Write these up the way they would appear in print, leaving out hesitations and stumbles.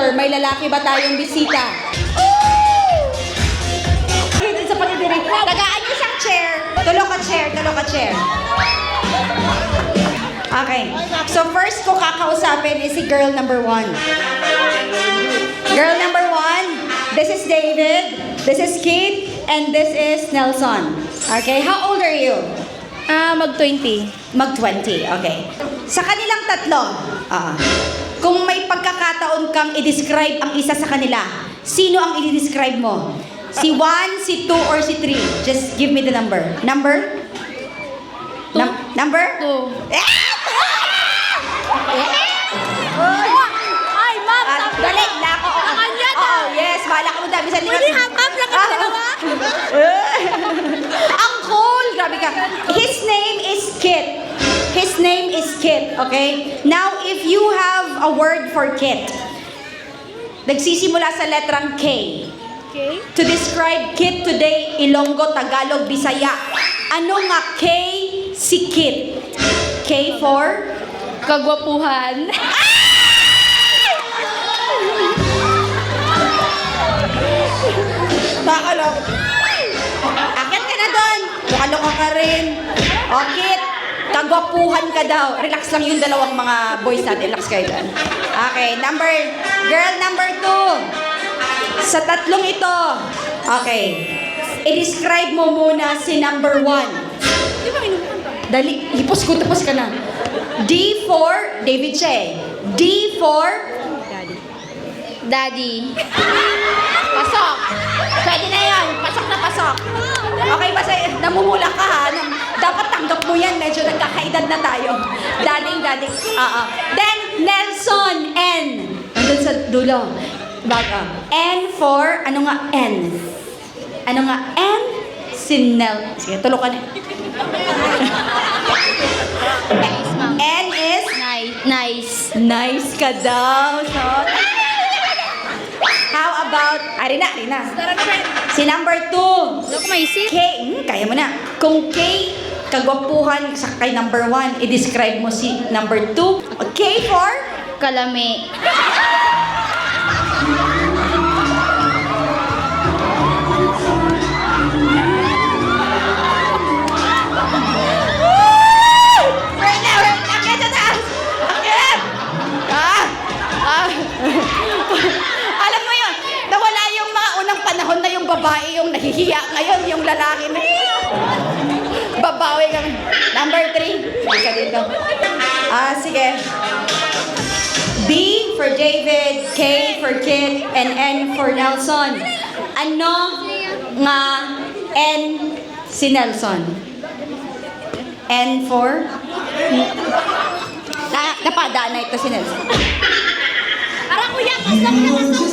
answer. May lalaki ba tayong bisita? Sa pagdidirect. Tagaan niyo siyang chair. Tulo ka chair. Okay. So first ko kakausapin is si girl number 1. Girl number 1, this is David, this is Kate, and this is Nelson. Okay, how old are you? Mag-20. Mag-20, okay. Sa kanilang tatlo, kung may pagkakataon kang i-describe ang isa sa kanila, sino ang i-describe mo? Si 1, si 2, or si 3? Just give me the number. Number? Number? 2. Ay, ma'am! Dali, lako. Oo, yes, bahala ka mo dami sa Pwede hap-hap lang kami dalawa. Ang cool! Grabe ka. His name is Kit. His name is Kit, okay? Now, if you have a word for Kit, nagsisimula sa letrang K. Okay. To describe Kit today, Ilonggo, Tagalog, Bisaya. Ano nga K si Kit? K for? Kagwapuhan. Bakalok. Akit ka na doon. Lokaloka ka rin. O, Kit, kagwapuhan ka daw. Relax lang yung dalawang mga boys natin. Relax kayo doon. Okay, girl number 2. Sa tatlong ito. Okay. I-describe mo muna si number 1. Dali, hipos ko, tapos ka na. D for David Che. D for Daddy. pasok. Pwede na yan. Pasok na pasok. Okay, basta namumula ka ha. Dapat tanggap mo yan. Medyo nagkakaedad na tayo. Dading. Then, Nelson. N. Nandun sa dulo. Baga. N for, ano nga N? Ano nga N? Si Nel. Sige, tulo ka na. N is? Nice. Nice ka daw. So, how about, Arina. Si number 2. Hindi ko maisip. K, kaya mo na. Kung K, kagwapuhan sa kay number 1, i-describe mo si number 2. K for? Kalami. Wait na. Akit sa taas. Akit. Alam mo yun, nawala yung mga unang panahon na yung babae yung nahihiya. Ngayon, yung lalaki na babawi kami. Number 3. Sige ka dito. Sige. B for David, K for Kit, and N for Nelson. Ano nga N si Nelson? N for? Napadaan na ito si Nelson. Parang kuya, pasok na pasok.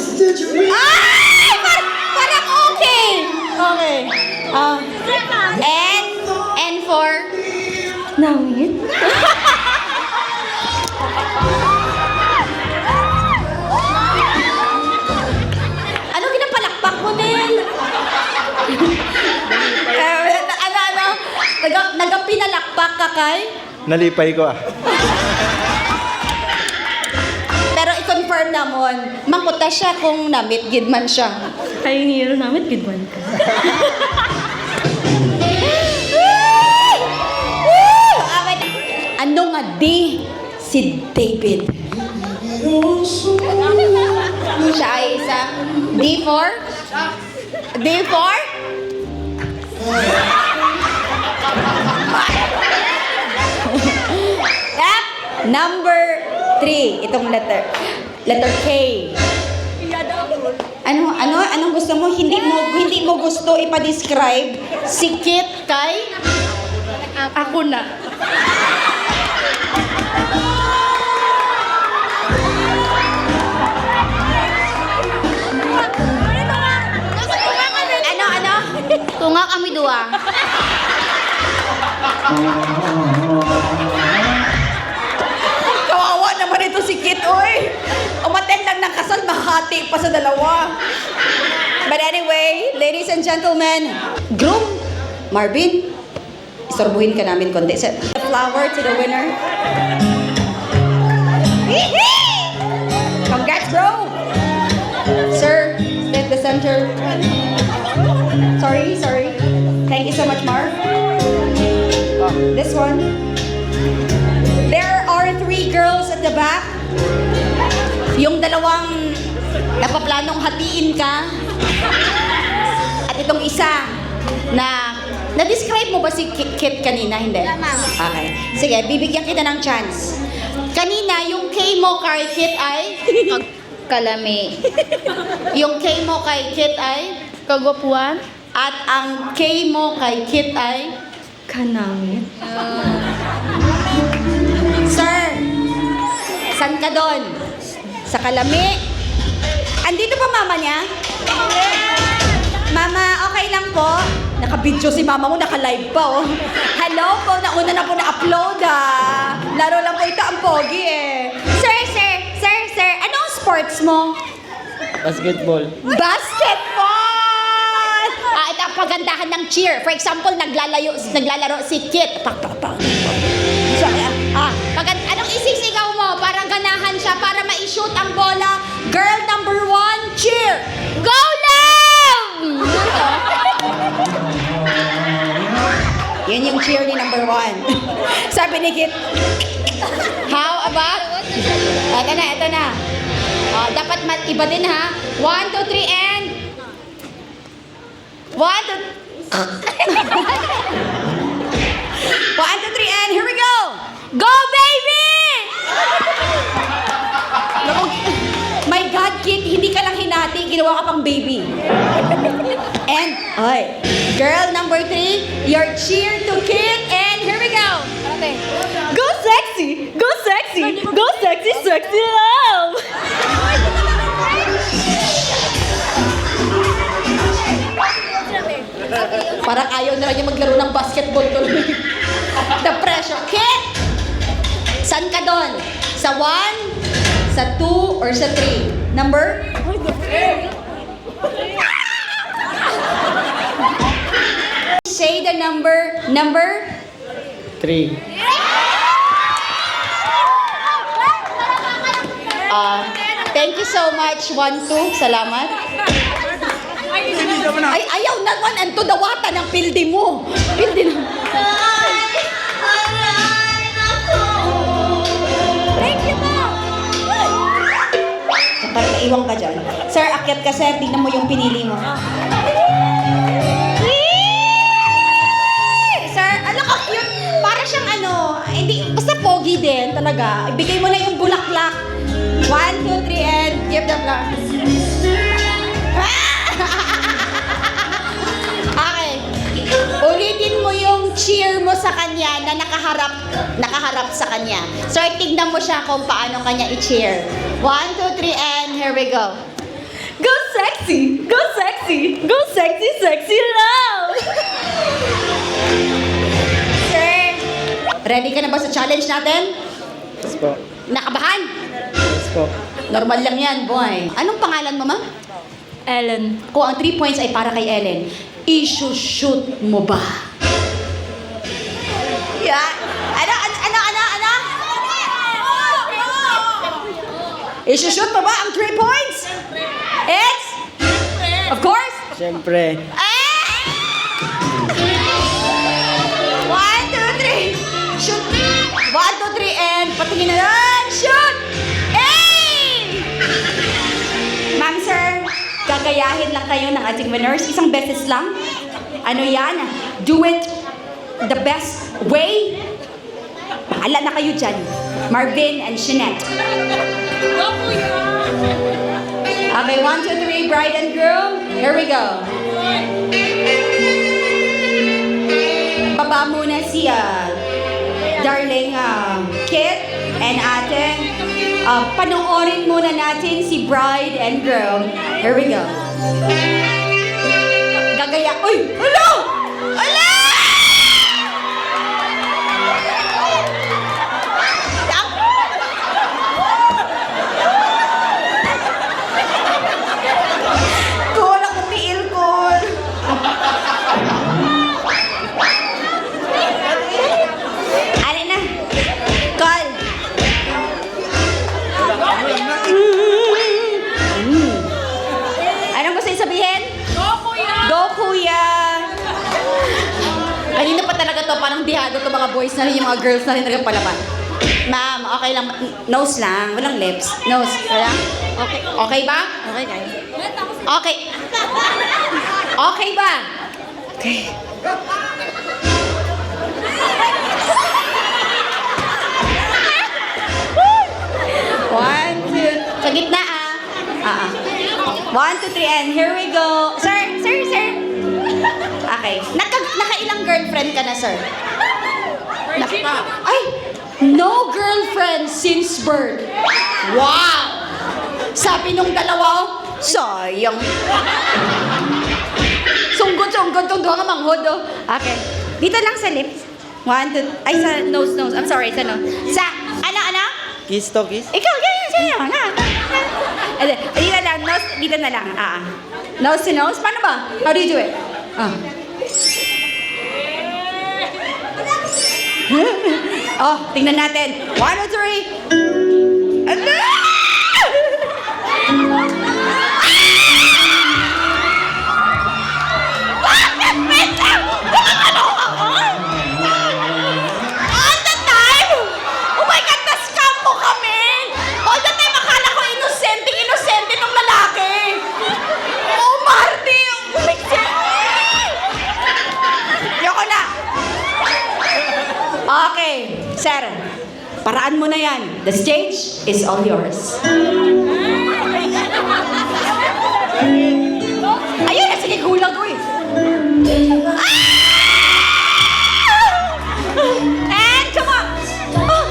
Ay! Parang okay! Okay. N for? Namit? Ano ginapalakpak mo, Nel? Nagapinalakpak ka kay? Nalipay ko Pero i-confirm namon, mangkuta siya kung namit gid man siya. Ay, nilo namin, gidwan ka. Ano nga di si David? Siya ay isa. D for? D for? Number 3. Itong letter. Letter K. Anong gusto mo? Hindi mo gusto ipa-describe si Kit kay? Ako na. Ano? Tunga kami dua. Kawawa naman ito si Kit, oy. Umattend lang ng kasal, mahati pa sa dalawa. But anyway, ladies and gentlemen, groom, Marvin, istorbuhin ka namin konti. Set the flower to the winner. Congrats, bro! center. Sorry. Thank you so much, Marv. This one. There are 3 girls at the back. Yung dalawang napaplanong hatiin ka. At itong isa na na-describe mo ba si Kit kanina? Hindi? Okay. Sige, bibigyan kita ng chance. Kanina, yung K mo kay Kit ay? Kalami. Yung K mo kay Kit ay? Kagwapuan. At ang K mo kay Kit ay? Kanami. Sir, saan ka doon? Sa Kalami? Andito pa mama niya? Mama, okay lang po? Naka-video si mama mo, naka-live pa oh. Hello po, nauna na po na-upload ah. Laro lang po ito ang pogi eh. Sir, anong sports mo? Basketball. Basketball! Ito ang pagandahan ng cheer. For example, naglalaro si Kit. Pak. So, anong isisigaw mo para ganahan siya, para ma-shoot ang bola? Girl number 1, cheer! Go lang! Yan yung cheer ni number 1. Sabi ni Kit, how about? Ito na. Dapat iba din ha. 1, 2, 3, and... 1, 2... 1, 2, 3, and here we go! Go, baby! My God, Kit, hindi ka lang hinati, ginawa ka pang baby. And, girl number 3, your cheer to Kit, and here we go! Go sexy! Go sexy! Go sexy, sexy love! Parang ayaw na lang niya maglaro ng basketball tuloy. The pressure. Kit! Saan ka doon? Sa 1, sa 2, or sa 3? Number? Say the number. Number? 3. Thank you so much. 1, 2. Salamat. Ay, ayaw na 1 and 2 dawata ng pildi mo. Pildi na. Thank you, Mom. Parang naiwang ka dyan. Sir, akyat ka, sir. Tignan mo yung pinili mo. Sir, ano ka cute? Para siyang hindi, basta pogi din talaga. Ibigay mo na yung bulaklak. 1, 2, 3, and give the flowers. Okay. Ulitin mo yung cheer mo sa kanya na nakaharap sa kanya. So, tignan mo siya kung paano kanya i-cheer. 1, 2, 3, and here we go. Go sexy! Go sexy! Go sexy, sexy love! Sir, ready ka na ba sa challenge natin? Yes po. Nakabahan? Yes po. Normal lang yan, boy. Anong pangalan mo, ma'am? Ellen. Kung ang 3 points ay para kay Ellen, i-shoot mo ba? Yeah. Ano? I-shoot mo ba ang 3 points? It's? Of course? Siyempre. 1, 2, 3. Shoot. 1, 2, 3, and patingin na lang. Shoot! Hey! Ma'am, sir, gagayahin lang kayo ng ating winners. Isang beses lang. Ano yan? Do it the best way. Bahala na kayo dyan. Marvin and Jeanette. Okay, 1, 2, 3, bride and groom. Here we go. Baba muna si darling Kit and ate. Panoorin muna natin si bride and groom. Here we go. Gagaya. Uy! Hello! Hello! Cool, ako tiil, cool. Ano na? Call. Anong gusto yung sabihin? pa talaga to, parang dihado to mga boys na rin, yung mga girls na rin nagpalaban. Ma'am, okay lang. Nose lang, walang lips. Nose, wala? Okay. Okay ba? Okay, guys. Okay. Okay ba? Okay. One, two. Sa gitna ah. 1, 2, 3, and here we go. Sir. Okay. Nakailang girlfriend ka na, sir? Ay! No girlfriend since birth. Wow! Sabi nung dalawa, sayang. Sunggot tong duha ka manghod, oh. Okay. Dito lang sa lips. 1, 2, ay sa nose. I'm sorry, sa nose. Sa, ano? Kiss to kiss. Ikaw, ganyan sa'yo. Dito lang, nose, dito na lang. Nose to nose? Paano ba? How do you do it? Oh, tingnan natin. 1, 2, 3. Ano? Bakit? Wait lang! Nakakaloka ka? All the time? Oh my God, na-scam mo kami! All the time, akala ko inosente nung lalaki. Oh, Marty! Umiksin! Yoko na! Okay, sir. Paraan mo na yan. The stage is all yours. Ayun, sige, kulang ko eh. And come on! Woo!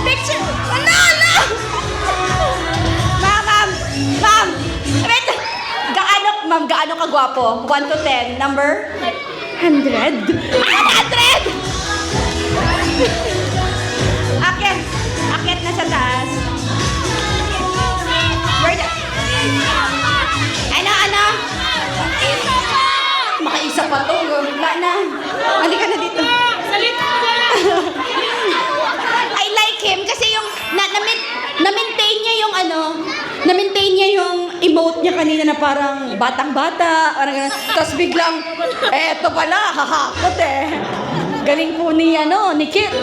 Picture! Ano? Ma'am! Wait! Gaano ka gwapo? 1 to 10, number? 100. 100! Akyat na sa taas. Where the... Ano? Makaisa pa to. Wala na. Halika na dito. I like him kasi yung na-maintain niya yung na-maintain niya yung emote niya kanina na parang batang-bata. Tapos biglang, eto pala, hahakot eh. Galing po ni Kit.